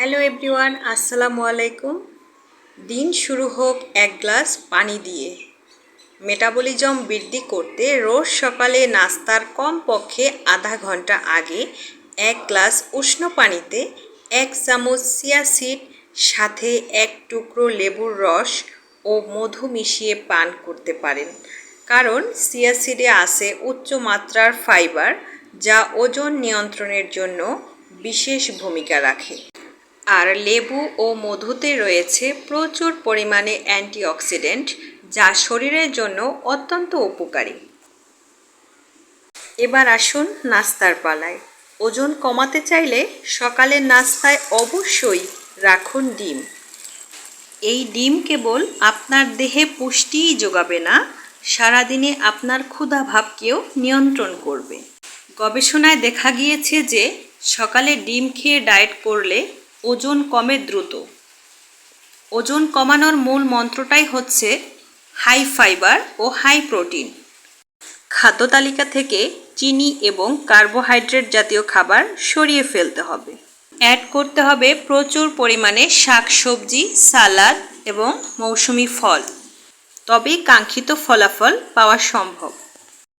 Hello everyone, আসসালামু আলাইকুম। দিন শুরু হোক এক গ্লাস পানি দিয়ে। মেটাবলিজম বৃদ্ধি করতে রোজ সকালে নাস্তার কমপক্ষে আধা ঘন্টা আগে এক গ্লাস উষ্ণ পানিতে 1 চামচ চিয়া সিড সাথে 1 টুকরো লেবুর রস ও মধু মিশিয়ে পান করতে পারেন। কারণ চিয়া সিডে আছে উচ্চ মাত্রার ফাইবার, যা ওজন নিয়ন্ত্রণের জন্য বিশেষ ভূমিকা রাখে। আর লেবু ও মধুতে রয়েছে প্রচুর পরিমাণে অ্যান্টিঅক্সিডেন্ট, যা শরীরের জন্য অত্যন্ত উপকারী। এবার আসুন নাস্তার পালায়। ওজন কমাতে চাইলে সকালের নাস্তায় অবশ্যই রাখুন ডিম। এই ডিম কেবল আপনার দেহে পুষ্টিই যোগাবে না, সারাদিনে আপনার ক্ষুধাভাবকেও নিয়ন্ত্রণ করবে। গবেষণায় দেখা গিয়েছে যে সকালে ডিম খেয়ে ডায়েট করলে ওজন কমে দ্রুত। ওজন কমানোর মূল মন্ত্রটাই হচ্ছে হাই ফাইবার ও হাই প্রোটিন। খাদ্য তালিকা থেকে চিনি এবং কার্বোহাইড্রেট জাতীয় খাবার সরিয়ে ফেলতে হবে। অ্যাড করতে হবে প্রচুর পরিমাণে শাকসবজি, সালাদ এবং মৌসুমি ফল। তবেই কাঙ্ক্ষিত ফলাফল পাওয়া সম্ভব।